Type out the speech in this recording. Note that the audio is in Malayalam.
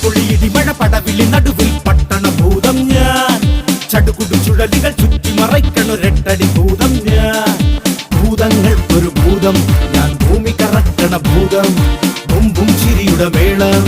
പൊളിയിടി മഴ പടവിളി നടുവിൽ പട്ടണ ഭൂതം ഞാൻ ചടുകുടു ചുഴലികൾ ചുറ്റി മറയ്ക്കണൊരെട്ടടി ഭൂതം ഞാൻ ഭൂതങ്ങൾക്കൊരു ഭൂതം ഞാൻ ഭൂമി കറക്കണ ഭൂതം ബും ബും ചിരിയുടെ മേളം